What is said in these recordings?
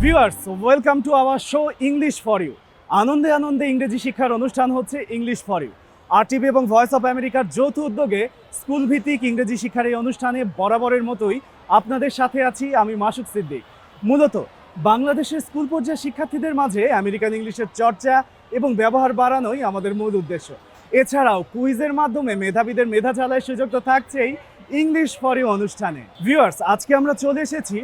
Viewers, welcome to our show English for you. আনন্দে আনন্দে ইংরেজি শিক্ষার অনুষ্ঠান হচ্ছে ইংলিশ ফর ইউ। RTV এবং ভয়েস অফ আমেরিকার যৌথ উদ্যোগে স্কুল ভিত্তিক ইংরেজি শিক্ষার এই অনুষ্ঠানে বরাবরের মতোই আপনাদের সাথে আছি আমি মাসুক সিদ্দিক। মূলত বাংলাদেশের স্কুল পর্যায়ের শিক্ষার্থীদের মাঝে আমেরিকান ইংলিশের চর্চা এবং ব্যবহার বাড়ানোই আমাদের মূল উদ্দেশ্য। এছাড়াও কুইজের মাধ্যমে মেধাবীদের মেধা ঝালাইয়ের সুযোগ তো থাকছেই ইংলিশ ফর ইউ অনুষ্ঠানে। ভিউয়ার্স, আজকে আমরা চলে এসেছি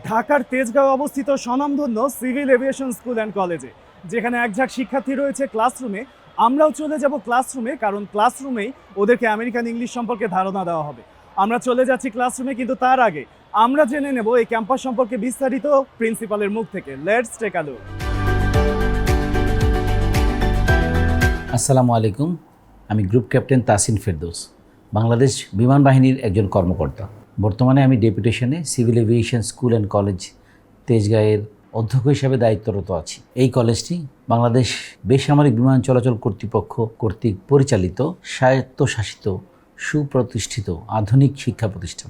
ঢাকার তেজগাঁও অবস্থিত স্বনামধন্য সিভিল এভিয়েশন স্কুল অ্যান্ড কলেজে, যেখানে একঝাঁক শিক্ষার্থী রয়েছে ক্লাসরুমে। আমরাও চলে যাব ক্লাসরুমে, কারণ ক্লাসরুমেই ওদেরকে আমেরিকান ইংলিশ সম্পর্কে ধারণা দেওয়া হবে। আমরা চলে যাচ্ছি ক্লাসরুমে, কিন্তু তার আগে আমরা জেনে নেব এই ক্যাম্পাস সম্পর্কে বিস্তারিত প্রিন্সিপালের মুখ থেকে। Let's take a look. আসসালামু আলাইকুম, আমি গ্রুপ ক্যাপ্টেন তাসিন ফেরদৌস, বাংলাদেশ বিমান বাহিনীর একজন কর্মকর্তা। বর্তমানে আমি ডেপুটেশনে civil aviation school and college তেজগাঁয়ের অধ্যক্ষ হিসাবে দায়িত্বরত আছি। এই কলেজটি বাংলাদেশ বেসামরিক বিমান চলাচল কর্তৃপক্ষ কর্তৃক পরিচালিত স্বায়ত্তশাসিত সুপ্রতিষ্ঠিত আধুনিক শিক্ষা প্রতিষ্ঠান।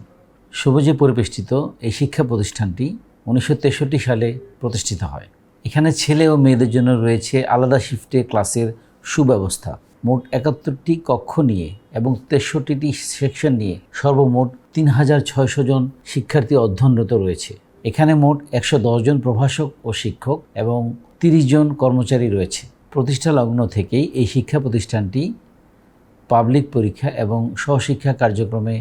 সবুজে পরিবেষ্টিত এই শিক্ষা প্রতিষ্ঠানটি 1963 সালে প্রতিষ্ঠিত হয়। এখানে ছেলে ও মেয়েদের জন্য রয়েছে আলাদা শিফটে ক্লাসের সুব্যবস্থা। মোট 71টি কক্ষ নিয়ে এবং 63টি সেকশন নিয়ে সর্বমোট 3600 জন শিক্ষার্থী অধ্যয়নরত রয়েছে। এখানে মোট 110 জন প্রভাষক ও শিক্ষক এবং 30 জন কর্মচারী রয়েছে। প্রতিষ্ঠা লগ্ন থেকেই এই শিক্ষা প্রতিষ্ঠানটি পাবলিক পরীক্ষা এবং সহশিক্ষা কার্যক্রমে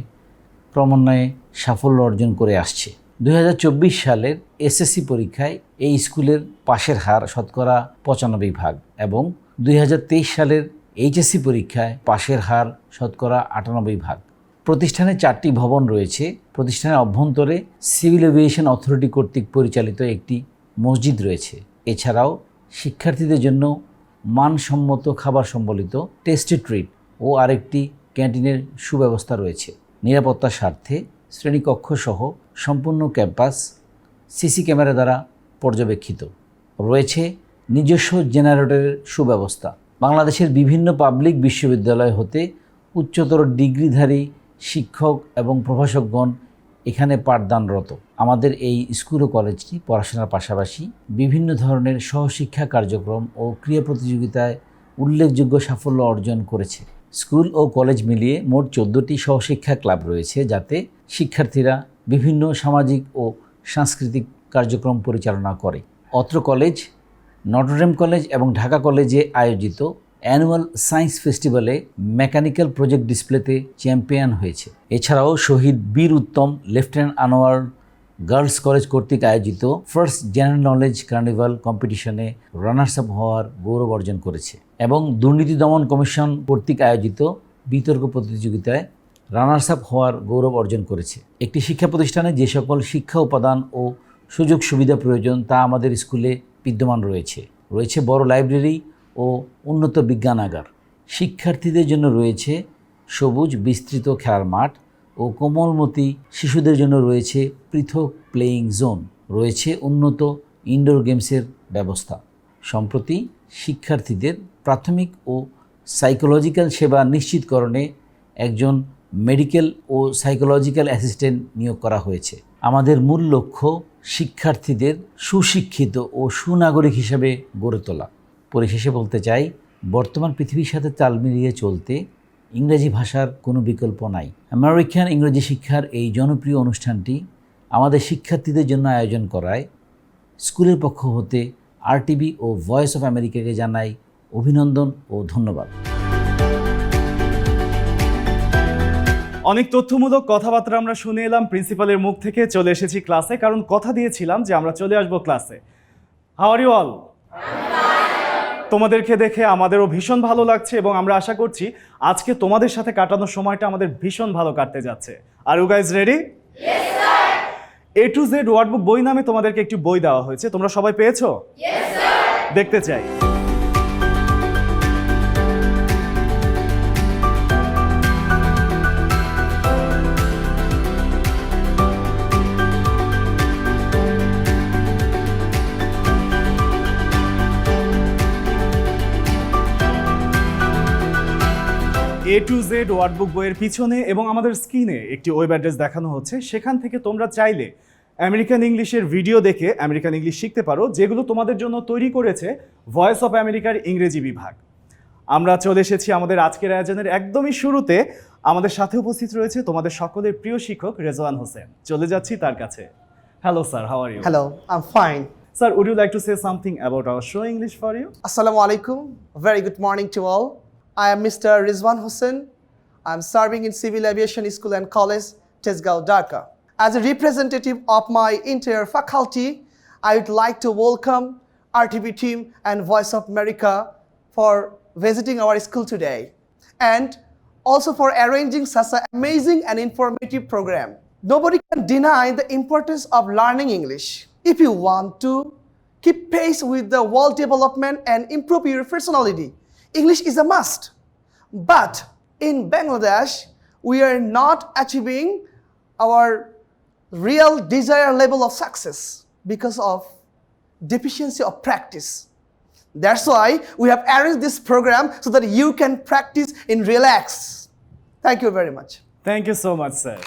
ক্রমান্বয়ে সাফল্য অর্জন করে আসছে। 2024 সালের এসএসসি পরীক্ষায় এই স্কুলের পাশের হার শতকরা 95% এবং 2023 সালের এইচএসসি পরীক্ষায় পাশের হার শতকরা 98%। প্রতিষ্ঠানে 4টি ভবন রয়েছে। প্রতিষ্ঠানের অভ্যন্তরে সিভিল এভিয়েশন অথরিটি কর্তৃক পরিচালিত একটি মসজিদ রয়েছে। এছাড়াও শিক্ষার্থীদের জন্য মানসম্মত খাবার সম্বলিত টেস্টি ট্রিট ও আরেকটি ক্যান্টিনের সুব্যবস্থা রয়েছে। নিরাপত্তার স্বার্থে শ্রেণীকক্ষ সহ সম্পূর্ণ ক্যাম্পাস সিসি ক্যামেরা দ্বারা পর্যবেক্ষিত। রয়েছে নিজস্ব জেনারেটরের সুব্যবস্থা। বাংলাদেশের বিভিন্ন পাবলিক বিশ্ববিদ্যালয় হতে উচ্চতর ডিগ্রিধারী শিক্ষক এবং প্রভাষকগণ এখানে পাঠদানরত। আমাদের এই স্কুল ও কলেজটি পড়াশোনার পাশাপাশি বিভিন্ন ধরনের সহশিক্ষা কার্যক্রম ও ক্রীড়া প্রতিযোগিতায় উল্লেখযোগ্য সাফল্য অর্জন করেছে। স্কুল ও কলেজ মিলিয়ে মোট 14টি সহশিক্ষা ক্লাব রয়েছে, যাতে শিক্ষার্থীরা বিভিন্ন সামাজিক ও সাংস্কৃতিক কার্যক্রম পরিচালনা করে। অত্র কলেজ নটরডেম কলেজ এবং ঢাকা কলেজে আয়োজিত অ্যানুয়াল সায়েন্স ফেস্টিভ্যালে মেকানিক্যাল প্রজেক্ট ডিসপ্লেতে চ্যাম্পিয়ন হয়েছে। এছাড়াও শহীদ বীর উত্তম লেফটেন্যান্ট আনোয়ার গার্লস কলেজ কর্তৃক আয়োজিত ফার্স্ট জেনারেল নলেজ কার্নিভাল কম্পিটিশনে রানার্স আপ হওয়ার গৌরব অর্জন করেছে এবং দুর্নীতি দমন কমিশন কর্তৃক আয়োজিত বিতর্ক প্রতিযোগিতায় রানার্স আপ হওয়ার গৌরব অর্জন করেছে। একটি শিক্ষা প্রতিষ্ঠানে যে সকল শিক্ষা উপাদান ও সুযোগ সুবিধা প্রয়োজন তা আমাদের স্কুলে বিদ্যমান রয়েছে। রয়েছে বড় লাইব্রেরি ও উন্নত বিজ্ঞানাগার। শিক্ষার্থীদের জন্য রয়েছে সবুজ বিস্তৃত খেলার মাঠ ও কোমলমতি শিশুদের জন্য রয়েছে পৃথক প্লেয়িং জোন। রয়েছে উন্নত ইনডোর গেমসের ব্যবস্থা। সম্প্রতি শিক্ষার্থীদের প্রাথমিক ও সাইকোলজিক্যাল সেবা নিশ্চিতকরণে একজন মেডিকেল ও সাইকোলজিক্যাল অ্যাসিস্ট্যান্ট নিয়োগ করা হয়েছে। আমাদের মূল লক্ষ্য শিক্ষার্থীদের সুশিক্ষিত ও সুনাগরিক হিসেবে গড়ে তোলা। পরিশেষে বলতে চাই, বর্তমান পৃথিবীর সাথে তাল মিলিয়ে চলতে ইংরেজি ভাষার কোনো বিকল্প নাই। আমেরিকান ইংরেজি শিক্ষার এই জনপ্রিয় অনুষ্ঠানটি আমাদের শিক্ষার্থীদের জন্য আয়োজন করায় স্কুলের পক্ষ হতে RTV ও ভয়েস অফ আমেরিকাকে জানাই অভিনন্দন ও ধন্যবাদ। অনেক তথ্যমূলক কথাবার্তা আমরা শুনে এলাম প্রিন্সিপালের মুখ থেকে। চলে এসেছি ক্লাসে, কারণ কথা দিয়েছিলাম যে আমরা চলে আসবো ক্লাসে। How are you all? তোমাদেরকে দেখে আমাদেরও ভীষণ ভালো লাগছে এবং আমরা আশা করছি আজকে তোমাদের সাথে কাটানোর সময়টা আমাদের ভীষণ ভালো কাটতে যাচ্ছে। Are you guys ready? Yes sir. A to Z wordbook বই নামে তোমাদেরকে একটি বই দেওয়া হয়েছে। তোমরা সবাই পেয়েছো? Yes sir. দেখতে চাই। A to Z ওয়ার্ডবুক বইয়ের পিছনে এবং আমাদের স্ক্রিনে একটি ওয়েব অ্যাড্রেস দেখানো হচ্ছে। সেখান থেকে তোমরা চাইলে আমেরিকান ইংলিশের ভিডিও দেখে আমেরিকান ইংলিশ শিখতে পারো, যেগুলো তোমাদের জন্য তৈরি করেছে ভয়েস অফ আমেরিকার ইংরেজি বিভাগ। আমরা চলে এসেছি আমাদের আজকের আয়োজনের একদমই শুরুতে। আমাদের সাথে উপস্থিত রয়েছে তোমাদের সকলের প্রিয় শিক্ষক রেজওয়ান হোসেন। চলে যাচ্ছি তার কাছে। Hello sir, how are you? Hello, I'm fine. Sir, would you like to say something about our show English for you? Assalamu alaikum. Very good morning to all. I am Mr. Rizwan Hussain. I'm serving in Civil Aviation School and College, Tesgao, Dhaka. As a representative of my entire faculty, I would like to welcome RTV team and Voice of America for visiting our school today, and also for arranging such an amazing and informative program. Nobody can deny the importance of learning English. If you want to keep pace with the world development and improve your personality, English is a must. But in Bangladesh, we are not achieving our real desired level of success because of deficiency of practice. That's why we have arranged this program so that you can practice in relax. Thank you very much. Thank you so much, sir.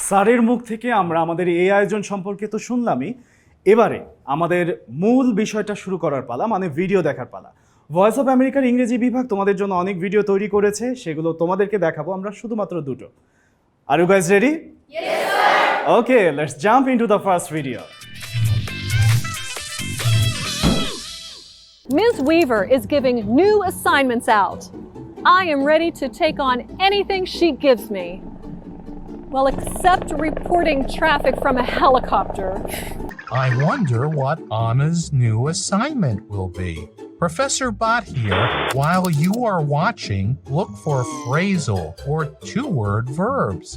স্যারের মুখ থেকে আমরা আমাদের এই আয়োজন সম্পর্কে তো শুনলামই। এবারে আমাদের মূল বিষয়টা শুরু করার পালা, মানে ভিডিও দেখার পালা। ভয়েস অফ আমেরিকার ইংরেজি বিভাগ তোমাদের জন্য অনেক ভিডিও তৈরি করেছে, সেগুলো তোমাদেরকে দেখাবো আমরা শুধুমাত্র দুটো। Are you guys ready? Yes, sir. Okay, let's jump into the first video. Ms. Weaver is giving new assignments out. I am ready to take on anything she gives me. Well, except reporting traffic from a helicopter. I wonder what Anna's new assignment will be. Professor Bott here. While you are watching, look for phrasal or two-word verbs.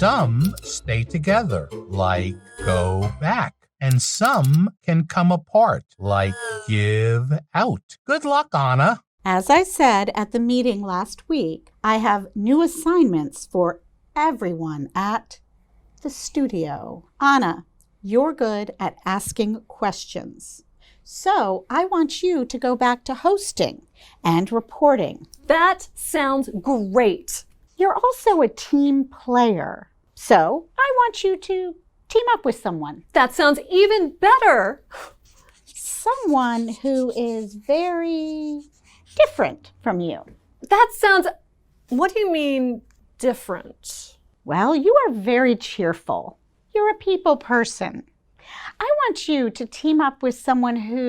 Some stay together, like go back, and some can come apart, like give out. Good luck, Anna. As I said at the meeting last week, I have new assignments for everyone at the studio. Anna, you're good at asking questions. So I want you to go back to hosting and reporting. That sounds great. You're also a team player. So I want you to team up with someone. That sounds even better. Someone who is very different from you. That sounds... What do you mean, different? Well, you are very cheerful. You're a people person. I want you to team up with someone who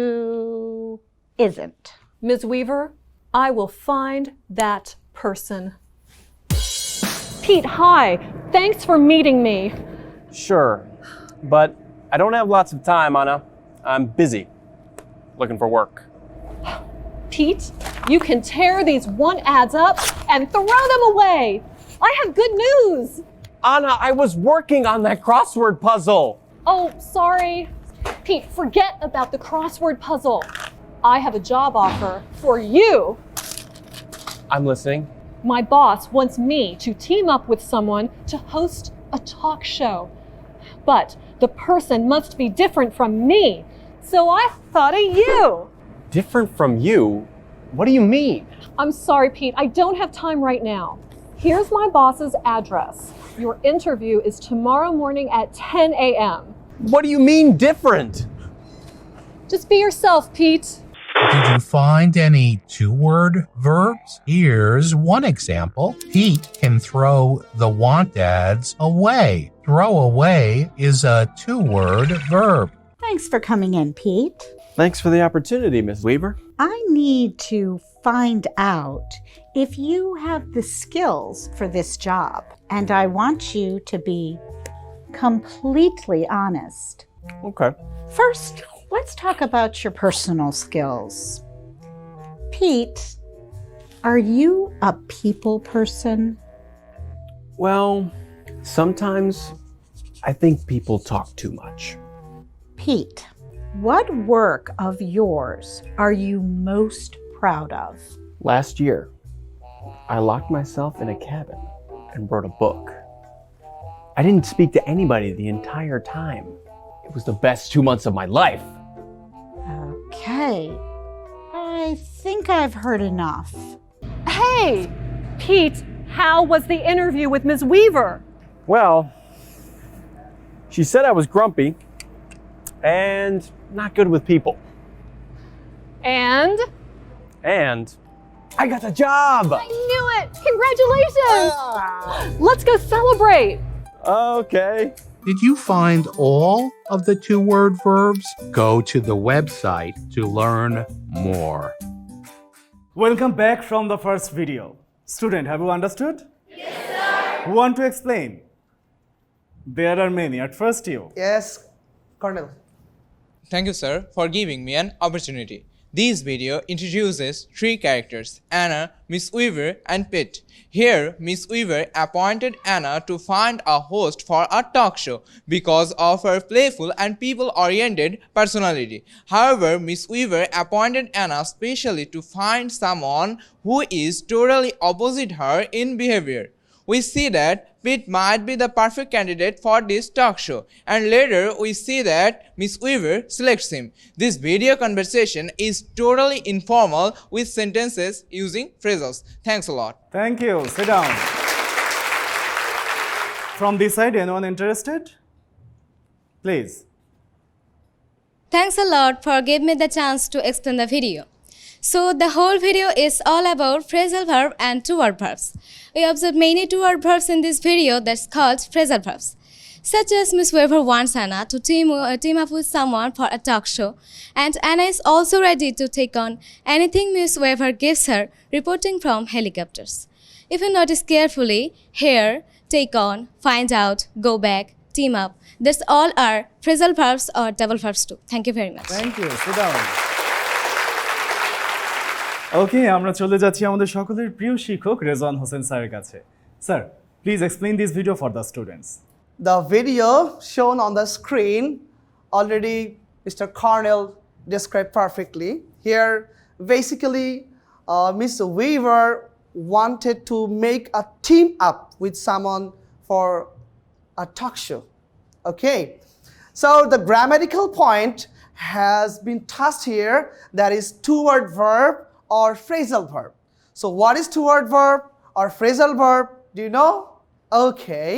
isn't. Ms. Weaver, I will find that person. Pete, hi. Thanks for meeting me. Sure, but I don't have lots of time, Anna. I'm busy, looking for work. Pete, you can tear these want ads up and throw them away. I have good news. Anna, I was working on that crossword puzzle. Oh, sorry. Pete, forget about the crossword puzzle. I have a job offer for you. I'm listening. My boss wants me to team up with someone to host a talk show. But the person must be different from me. So I thought of you. Different from you? What do you mean? I'm sorry, Pete. I don't have time right now. Here's my boss's address. Your interview is tomorrow morning at 10 a.m. What do you mean different? Just be yourself, Pete. Did you find any two-word verbs? Here's one example. Pete can throw the want ads away. Throw away is a two-word verb. Thanks for coming in, Pete. Thanks for the opportunity, Miss Weaver. I need to find out if you have the skills for this job, and I want you to be completely honest. Okay. First, let's talk about your personal skills. Pete, are you a people person? Well, sometimes I think people talk too much. Pete, what work of yours are you most proud of? Last year, I locked myself in a cabin and wrote a book. I didn't speak to anybody the entire time. It was the best 2 months of my life. Okay, I think I've heard enough. Hey, Pete, how was the interview with Ms. Weaver? Well, She said I was grumpy and not good with people. And And I got the job! I knew it! Congratulations! Let's go celebrate! Okay. Did you find all of the two-word verbs? Go to the website to learn more. Welcome back from the first video. Student, have you understood? Yes, sir. Who want to explain? There are many. At first you. Yes, Colonel. Thank you, sir, for giving me an opportunity. This video introduces three characters, Anna, Miss Weaver, and Pitt. Here, Miss Weaver appointed Anna to find a host for a talk show because of her playful and people-oriented personality. However, Miss Weaver appointed Anna specially to find someone who is totally opposite her in behavior. We see that Pitt might be the perfect candidate for this talk show, and later we see that Miss Weaver selects him. This video conversation is totally informal with sentences using phrasals. Thanks a lot. Thank you. Sit down. From this side, anyone interested? Please. Thanks a lot for giving me the chance to explain the video. So the whole video is all about phrasal verb and two-word verbs. We observed many two-word verbs in this video that's called phrasal verbs, such as Miss Weaver wants Anna to team up with someone for a talk show, and Anna is also ready to take on anything Miss Weaver gives her, reporting from helicopters. If you notice carefully, here, take on, find out, go back, team up, this all are phrasal verbs or double verbs too. Thank you very much. Thank you. Sit down. ওকে, আমরা চলে যাচ্ছি আমাদের সকলের প্রিয় শিক্ষক রেজওয়ান হোসেন স্যারের কাছে। Sir, please explain this video for the students. The video shown on the screen already Mr. Cornell described perfectly. Here, basically, Miss Weaver wanted to make a team up with someone for a talk show. Okay, so the grammatical point has been touched here. That is two-word verb or phrasal verb. So what is two-word verb or phrasal verb? Do you know? Okay.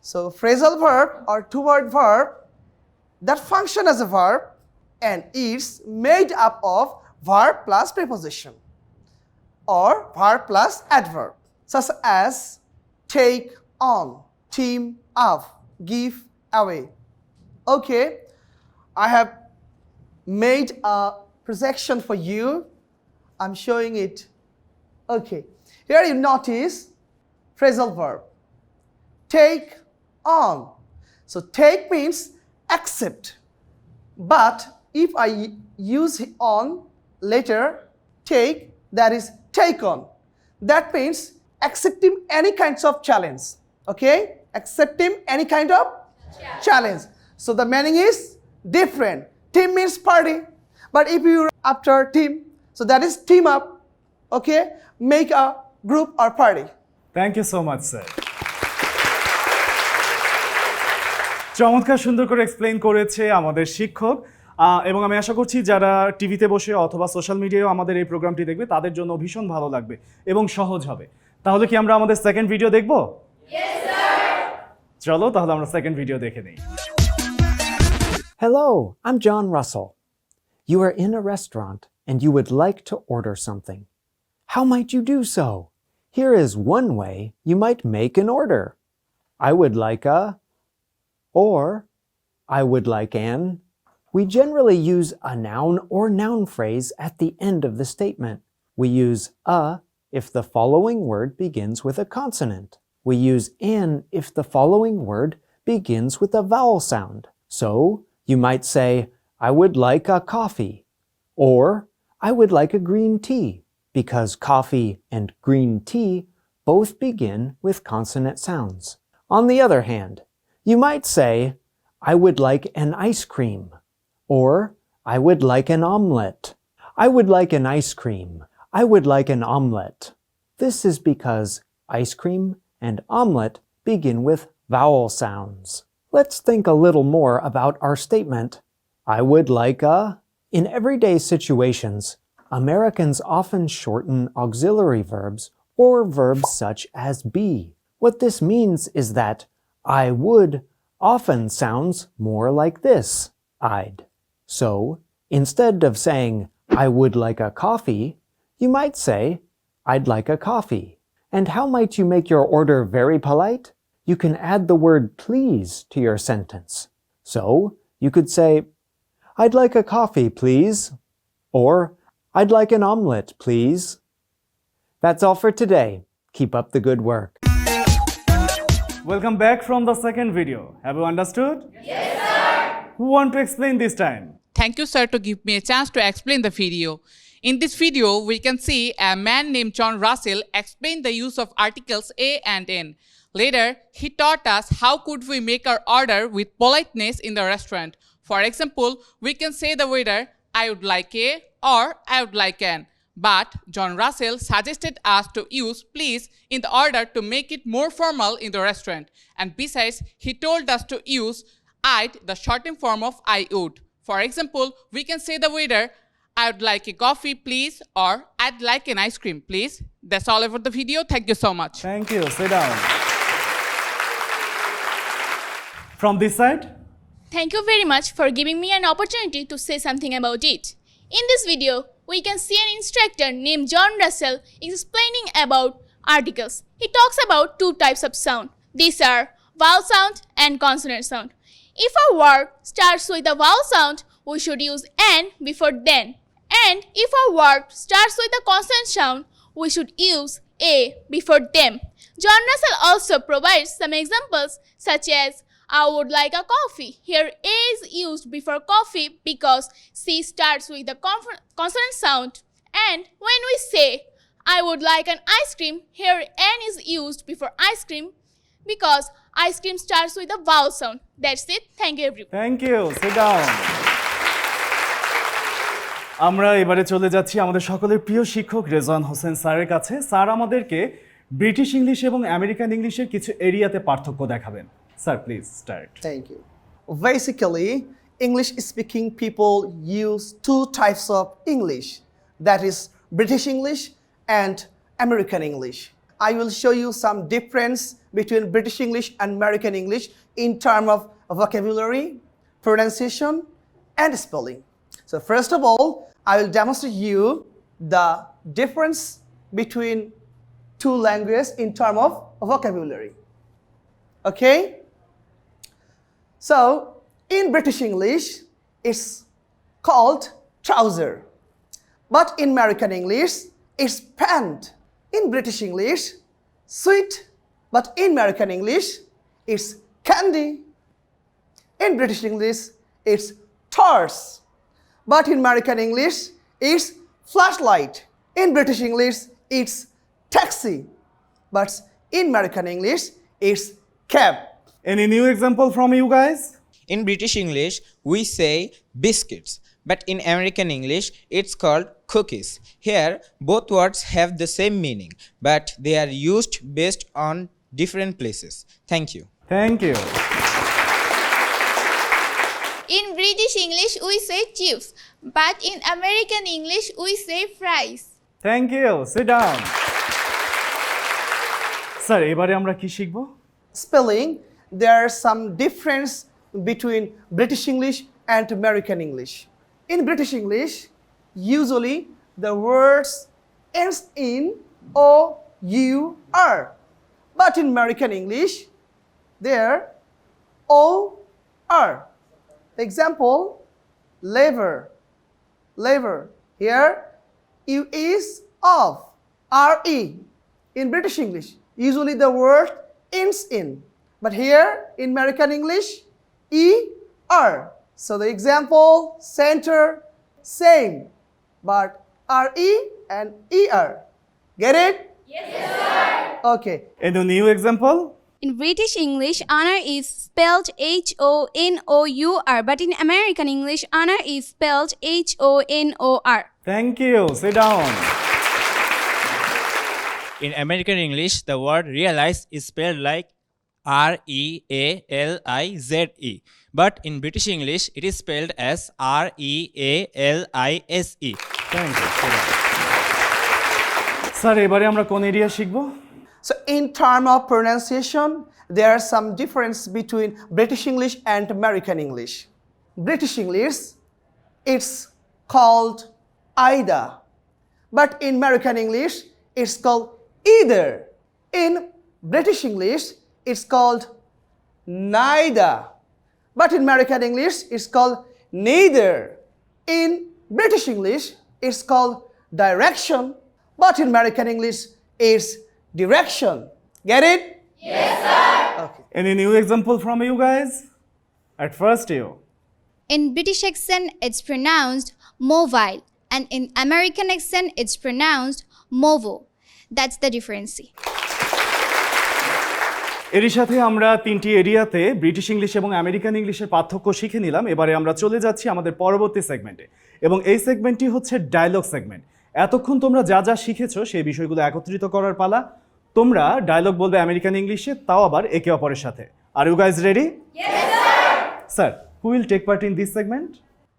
So phrasal verb or two-word verb that function as a verb and it's made up of verb plus preposition or verb plus adverb, such as take on, team up, give away. Okay, I have made a projection for you. I'm showing it. Okay, here you notice phrasal verb. Take on. So take means accept. But if I use on later, take, that is take on. That means accepting any kinds of challenge. Okay? Accepting any kind of challenge. So the meaning is different. Team means party. But if you after team, so that is team up. Okay? Make a group or party. Thank you so much sir. চমৎকার সুন্দর করে explain করেছে আমাদের শিক্ষক, এবং আমি আশা করছি যারা টিভিতে বসে অথবা সোশ্যাল মিডিয়ায় আমাদের এই প্রোগ্রামটি দেখবে তাদের জন্য ভীষণ ভালো লাগবে এবং সহজ হবে। তাহলে কি আমরা আমাদের সেকেন্ড ভিডিও দেখব? Yes, sir. চলো তাহলে আমরা সেকেন্ড ভিডিও দেখে নিই। Hello, I'm John Russell. You are in a restaurant and you would like to order something. How might you do so? Here is one way you might make an order. I would like a, or I would like an. We generally use a noun or noun phrase at the end of the statement. We use a if the following word begins with a consonant. We use an if the following word begins with a vowel sound. So, you might say, I would like a coffee, or I would like a green tea, because coffee and green tea both begin with consonant sounds. On the other hand, you might say, I would like an ice cream, or I would like an omelette. I would like an ice cream. I would like an omelette. This is because ice cream and omelette begin with vowel sounds. Let's think a little more about our statement, I would like a. In everyday situations, Americans often shorten auxiliary verbs or verbs such as be. What this means is that I would often sounds more like this, I'd. So, instead of saying, I would like a coffee, you might say, I'd like a coffee. And how might you make your order very polite? You can add the word please to your sentence. So, you could say, I'd like a coffee, please. Or, I'd like an omelette, please. That's all for today. Keep up the good work. Welcome back from the second video. Have you understood? Yes, sir. Who want to explain this time? Thank you, sir, to give me a chance to explain the video. In this video, we can see a man named John Russell explain the use of articles a and n. Later, he taught us how could we make our order with politeness in the restaurant. For example, we can say the waiter, I would like a or I would like an. But John Russell suggested us to use please in the order to make it more formal in the restaurant. And besides, he told us to use I'd, the shortened form of I would. For example, we can say the waiter, I would like a coffee, please, or I'd like an ice cream, please. That's all about the video. Thank you so much. Thank you. Sit down. From this side? Thank you very much for giving me an opportunity to say something about it. In this video, we can see an instructor named John Russell explaining about articles. He talks about two types of sound. These are vowel sound and consonant sound. If a word starts with a vowel sound, we should use an before then. And if a word starts with a consonant sound, we should use a before them. John Russell also provides some examples such as I would like a coffee. Here a is used before coffee because c starts with the consonant sound. And when we say I would like an ice cream, here n is used before ice cream because ice cream starts with a vowel sound. That's it. Thank you everyone. Thank you. Sit down. আমরা এবারে চলে যাচ্ছি আমাদের সকলের প্রিয় শিক্ষক রেজওয়ান হোসেন স্যারের কাছে। স্যার আমাদেরকে ব্রিটিশ ইংলিশ এবং আমেরিকান ইংলিশের কিছু এরিয়াতে পার্থক্য দেখাবেন। Sir please start. Thank you. Basically, English-speaking people use two types of English. That is British English and American English. I will show you some difference between British English and American English in terms of vocabulary, pronunciation, and spelling. So first of all, I will demonstrate you the difference between two languages in terms of vocabulary. Okay? So, in British English, it's called trouser. But in American English, it's pant. In British English, sweet. But in American English, it's candy. In British English, it's torch. But in American English, it's flashlight. In British English, it's taxi. But in American English, it's cab. Any new example from you guys? In British English, we say biscuits, but in American English, it's called cookies. Here, both words have the same meaning, but they are used based on different places. Thank you. Thank you. In British English, we say chips, but in American English, we say fries. Thank you. Sit down. Sir এবারে আমরা কি শিখব? Spelling, there are some difference between British English and American English. In British English, usually the words ends in O-U-R. But in American English, they're O-R. Example, lever. Lever. Here, U is of, R-E. In British English, usually the word ends in. But here, in American English, E-R. So the example, center, same. But R-E and E-R. Get it? Yes, sir. Okay. Any new example? In British English, honor is spelled H-O-N-O-U-R, but in American English, honor is spelled H-O-N-O-R. Thank you. Sit down. In American English, the word realize is spelled like R-E-A-L-I-Z-E. But in British English, it is spelled as R-E-A-L-I-S-E. Thank you. Sir এবারে আমরা কোন area শিখব? So in terms of pronunciation, there are some difference between British English and American English. British English, it's called either. But in American English, it's called either. In British English, it's called neither. But in American English, it's called neither. In British English, it's called direction. But in American English, it's direction. Get it? Yes, sir. Okay. Any new example from you guys? At first you. In British accent, it's pronounced mobile, and in American accent, it's pronounced movo. That's the difference. এরই সাথে আমরা তিনটি এরিয়াতে British English এবং American ইংলিশের পার্থক্য শিখে নিলাম। এবারে আমরা চলে যাচ্ছি আমাদের পরবর্তী সেগমেন্টে, এবং এই সেগমেন্টটি হচ্ছে ডায়লগ সেগমেন্ট। এতক্ষণ তোমরা যা যা শিখেছো সেই বিষয়গুলো একত্রিত করার পালা। তোমরা ডায়লগ বলবে আমেরিকান ইংলিশে, তাও আবার একে অপরের সাথে। Are you guys ready? Yes, sir. Sir, who will take part in this segment?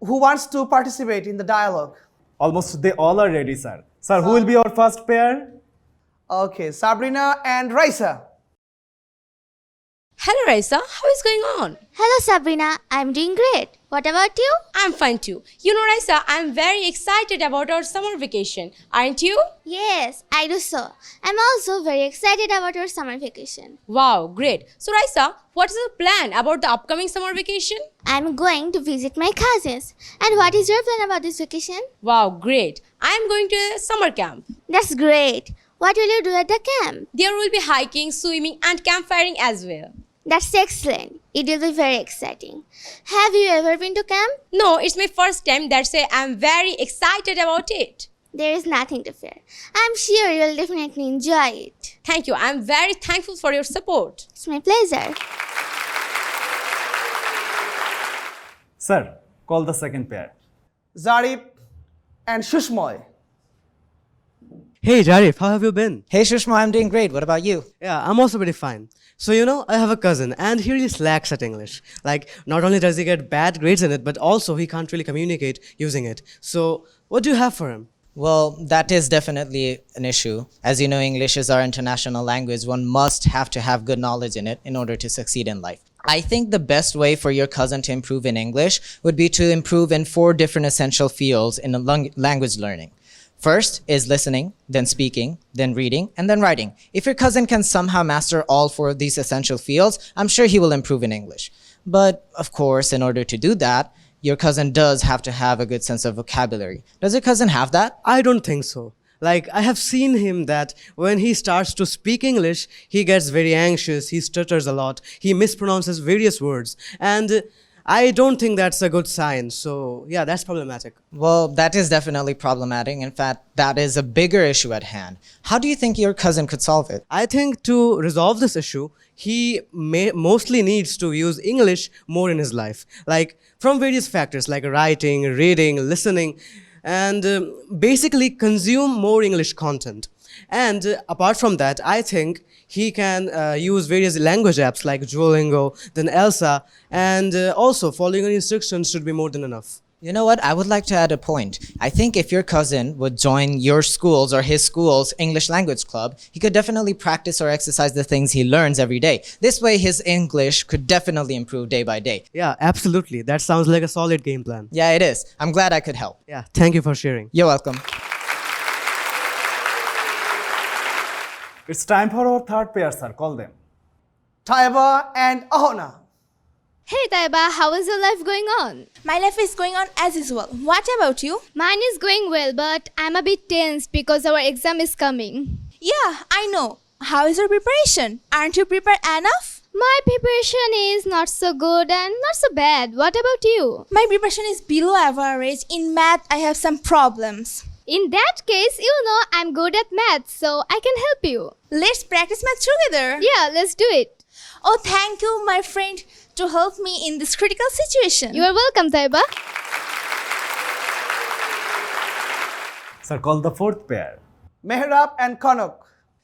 Who wants to participate in the dialogue? Almost they all are ready, sir. Sir, who will be our first pair? Okay, Sabrina and Raisa. Hello Raisa, how is going on? Hello Sabrina, I'm doing great. What about you? I'm fine too. You know Raisa, I'm very excited about our summer vacation. Aren't you? Yes, I do so. I'm also very excited about our summer vacation. Wow, great. So Raisa, what is your plan about the upcoming summer vacation? I'm going to visit my cousins. And what is your plan about this vacation? Wow, great. I'm going to a summer camp. That's great. What will you do at the camp? There will be hiking, swimming and campfiring as well. That's excellent. It will be very exciting. Have you ever been to camp? No, it's my first time, that's why I'm very excited about it. There is nothing to fear. I'm sure you'll definitely enjoy it. Thank you. I'm very thankful for your support. It's my pleasure. Sir, call the second pair. Zarif and Shushmoy. Hey Jarif, how have you been? Hey Shushma, I'm doing great. What about you? Yeah, I'm also very fine. So I have a cousin and he really slacks at English. Like, not only does he get bad grades in it, but also he can't really communicate using it. So, what do you have for him? Well, that is definitely an issue. As you know, English is our international language. One must have to have good knowledge in it in order to succeed in life. I think the best way for your cousin to improve in English would be to improve in 4 different essential fields in language learning. First is listening, then speaking, then reading, and then writing. If your cousin can somehow master all 4 of these essential fields, I'm sure he will improve in English. But, of course, in order to do that, your cousin does have to have a good sense of vocabulary. Does your cousin have that? I don't think so. Like, I have seen him that when he starts to speak English, he gets very anxious, he stutters a lot, he mispronounces various words, and I don't think that's a good sign. So, yeah, that's problematic. Well, that is definitely problematic. In fact, that is a bigger issue at hand. How do you think your cousin could solve it? I think to resolve this issue, he mostly needs to use English more in his life. Like, from various factors like writing, reading, listening, and basically consume more English content. And apart from that, I think he can use various language apps like Duolingo, then Elsa, and also following instructions should be more than enough. You know what? I would like to add a point. I think if your cousin would join your school's or his school's English language club, he could definitely practice or exercise the things he learns every day. This way, his English could definitely improve day by day. Yeah, absolutely. That sounds like a solid game plan. Yeah, it is. I'm glad I could help. Yeah, thank you for sharing. You're welcome. It's time for our third pair, sir. Call them. Taiba and Ahona. Hey Taiba, how is your life going on? My life is going on as usual. What about you? Mine is going well, but I'm a bit tense because our exam is coming. Yeah, I know. How is your preparation? Aren't you prepared enough? My preparation is not so good and not so bad. What about you? My preparation is below average. In math, I have some problems. In that case, I'm good at math, so I can help you. Let's practice math together. Yeah, let's do it. Oh, thank you, my friend, to help me in this critical situation. You are welcome, Taiba. Sir, call the fourth pair. Mehrab and Konok.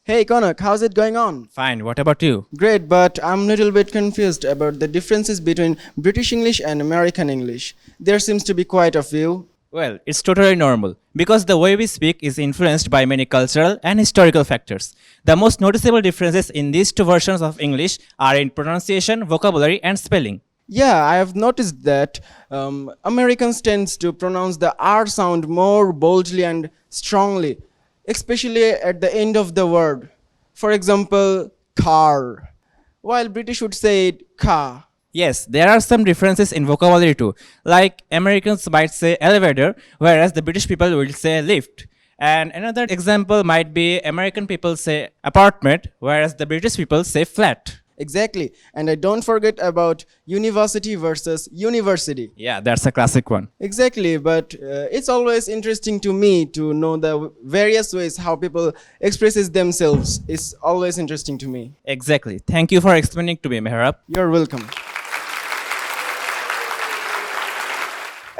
Hey Konok, how's it going on? Fine, what about you? Great, but I'm a little bit confused about the differences between British English and American English. There seems to be quite a few. Well, it's totally normal because the way we speak is influenced by many cultural and historical factors. The most noticeable differences in these two versions of English are in pronunciation, vocabulary, and spelling. Yeah, I have noticed that Americans tend to pronounce the R sound more boldly and strongly, especially at the end of the word. For example, car, while British would say it car. Yes, there are some differences in vocabulary too. Like Americans might say elevator, whereas the British people will say lift. And another example might be American people say apartment, whereas the British people say flat. Exactly. And I don't forget about university versus university. Yeah, that's a classic one. Exactly, but it's always interesting to me to know the various ways how people expresses themselves. It's always interesting to me. Exactly. Thank you for explaining to me, Mehrab. You're welcome.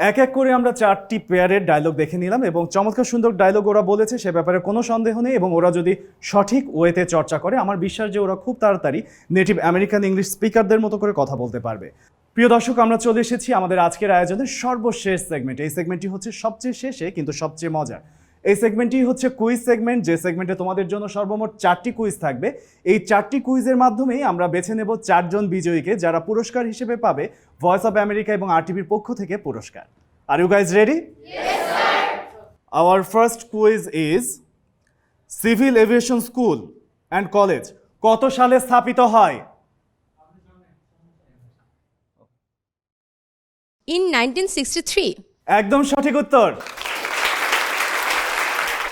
এক এক করে আমরা 4টি পেয়ারের dialogue দেখে নিলাম এবং চমৎকার সুন্দর ডায়লগ ওরা বলেছে, সে ব্যাপারে কোনো সন্দেহ নেই। এবং ওরা যদি সঠিক ওয়েতে চর্চা করে আমার বিশ্বাস যে ওরা খুব তাড়াতাড়ি নেটিভ আমেরিকান ইংলিশ স্পিকারদের মতো করে কথা বলতে পারবে। প্রিয় দর্শক, আমরা চলে এসেছি আমাদের আজকের আয়োজনের সর্বশেষ সেগমেন্ট। এই সেগমেন্টটি হচ্ছে সবচেয়ে শেষে কিন্তু সবচেয়ে মজা। এই সেগমেন্টটি হচ্ছে কুইজ সেগমেন্ট, যে সেগমেন্টে তোমাদের জন্য সর্বমোট 4টি কুইজ থাকবে। এই 4টি কুইজের মাধ্যমেই আমরা বেছে নেব 4 জন বিজয়ীকে, যারা পুরস্কার হিসেবে পাবে ভয়েস অফ আমেরিকা এবং RTVর পক্ষ থেকে পুরস্কার। Are you guys ready? Yes, sir. Our first quiz is Civil Aviation School and College কত সালে স্থাপিত হয়? In 1963. একদম সঠিক উত্তর।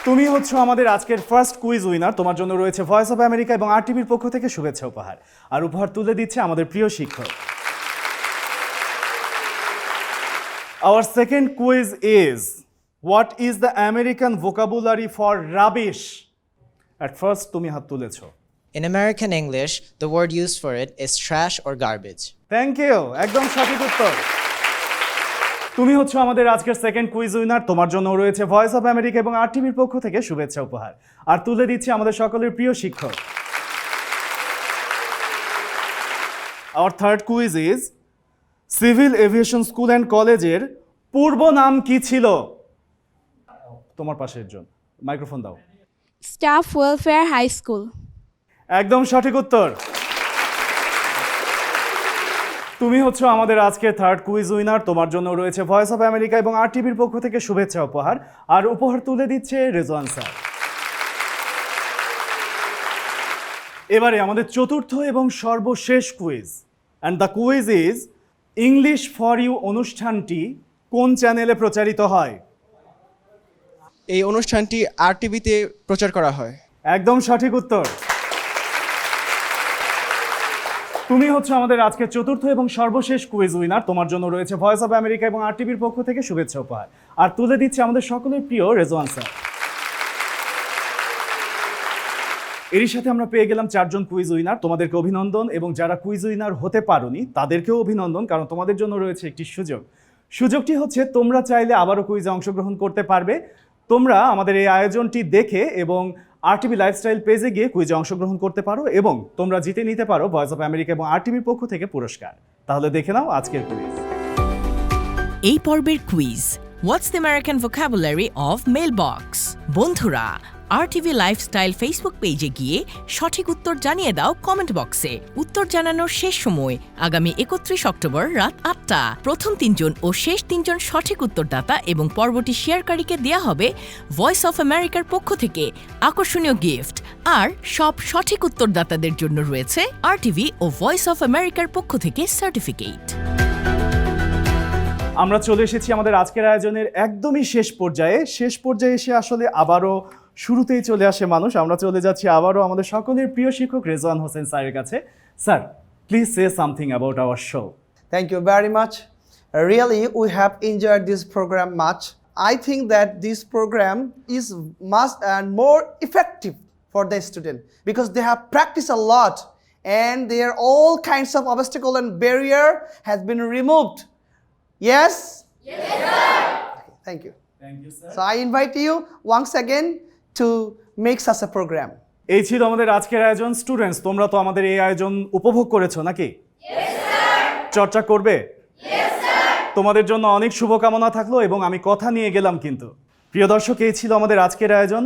তুমি হচ্ছ আমাদের আজকের ফার্স্ট কুইজ উইনার। তোমার জন্য রয়েছে ভয়েস অফ আমেরিকা এবং RTVর পক্ষ থেকে শুভেচ্ছা উপহার। আর উপহার তুলে দিচ্ছে আমাদের প্রিয় শিক্ষক। Our second quiz is what is the American vocabulary for rubbish? At first তুমি হাত তুলেছো। In American English, the word used for it is trash or garbage. Thank you. একদম সঠিক উত্তর। তুমি হচ্ছ আমাদের আজকের সেকেন্ড কুইজ উইনার। তোমার জন্য রয়েছে ভয়েস অফ আমেরিকা এবং RTVর পক্ষ থেকে শুভেচ্ছা উপহার। আর তুলে দিচ্ছে আমাদের সকলের প্রিয় শিক্ষক। Our third quiz is civil aviation school and কলেজের পূর্ব নাম কি ছিল? তোমার পাশের জন, মাইক্রোফোন দাও। Staff welfare high school. একদম সঠিক উত্তর। তুমি হচ্ছ আমাদের আজকের থার্ড কুইজ উইনার। তোমার জন্য রয়েছে ভয়েস অফ আমেরিকা এবং RTVর পক্ষ থেকে শুভেচ্ছা উপহার। আর উপহার তুলে দিচ্ছে রেজওয়ান স্যার। এবারে আমাদের চতুর্থ এবং সর্বশেষ quiz, and the quiz is English for you অনুষ্ঠানটি কোন চ্যানেলে প্রচারিত হয়? এই অনুষ্ঠানটি RTVতে প্রচার করা হয়। একদম সঠিক উত্তর। তুমি হচ্ছে আমাদের আজকের চতুর্থ এবং সর্বশেষ কুইজ উইনার। তোমার জন্য রয়েছে ভয়েস অফ আমেরিকা এবং RTVর পক্ষ থেকে শুভেচ্ছা উপহার। আর তুলে দিচ্ছে আমাদের সকলের প্রিয় রেজওয়ান স্যার। এরই সাথে আমরা পেয়ে গেলাম 4 জন কুইজ উইনার। তোমাদেরকে অভিনন্দন, এবং যারা কুইজ উইনার হতে পারোনি তাদেরকেও অভিনন্দন, কারণ তোমাদের জন্য রয়েছে একটি সুযোগ। সুযোগটি হচ্ছে তোমরা চাইলে আবারও কুইজে অংশগ্রহণ করতে পারবে। তোমরা আমাদের এই আয়োজনটি দেখে এবং RTV লাইফস্টাইল পেজে গিয়ে কুইজে অংশগ্রহণ করতে পারো এবং তোমরা জিতে নিতে পারো ভয়েস অফ আমেরিকা এবং RTVর পক্ষ থেকে পুরস্কার। তাহলে দেখে নাও আজকের কুইজ। এই পর্বের quiz, what's the American vocabulary of mailbox? বন্ধুরা, RTV লাইফস্টাইল ফেসবুক পেজে গিয়ে সঠিক উত্তর জানিয়ে দাও কমেন্ট বক্সে। উত্তর জানানোর শেষ সময় আগামী 31 অক্টোবর রাত 8টা। প্রথম 3 জন ও শেষ 3 জন সঠিক উত্তরদাতা এবং পরবর্তী শেয়ারকারীকে দেয়া হবে ভয়েস অফ আমেরিকার পক্ষ থেকে আকর্ষণীয় গিফট। আর সব সঠিক উত্তরদাতাদের জন্য রয়েছে RTV ও ভয়েস অফ আমেরিকার পক্ষ থেকে সার্টিফিকেট। আমরা চলে এসেছি আমাদের আজকের আয়োজনের একদমই শেষ পর্যায়ে। শেষ পর্যায়ে এসে আসলে আবারও শুরুতেই চলে আসে মানুষ। আমরা চলে যাচ্ছি আবারও আমাদের সকলের প্রিয় শিক্ষক রেজওয়ান হোসেন স্যারের কাছে। Sir, please say something about our show. Thank you very much. Really, we have enjoyed this program much. I think that this program is much and more effective for the student because they have practiced a lot and there all kinds of obstacle and barrier has been removed. Yes? Yes, sir. Thank you. Thank you, sir. So I invite you once again to make such a program. এই ছিল আমাদের আজকের আয়োজন। Students, তোমরা তো আমাদের এই আয়োজন উপভোগ করেছো নাকি? Yes, sir. চর্চা করবে? Yes, sir. তোমাদের জন্য অনেক শুভকামনা থাকলো এবং আমি কথা নিয়ে গেলাম কিন্তু। প্রিয় দর্শক, এই ছিল আমাদের আজকের আয়োজন।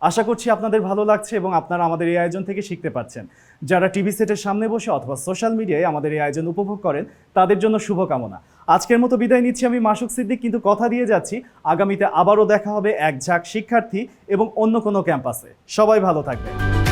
আশা করছি আপনাদের ভালো লাগছে এবং আপনারা আমাদের এই আয়োজন থেকে শিখতে পারছেন। যারা টিভি সেটের সামনে বসে অথবা সোশ্যাল মিডিয়ায় আমাদের এই আয়োজন উপভোগ করেন তাদের জন্য শুভকামনা। আজকের মতো বিদায় নিচ্ছি আমি মাসুক সিদ্দিক, কিন্তু কথা দিয়ে যাচ্ছি আগামীতে আবারও দেখা হবে এক ঝাঁক শিক্ষার্থী এবং অন্য কোনো ক্যাম্পাসে। সবাই ভালো থাকবেন।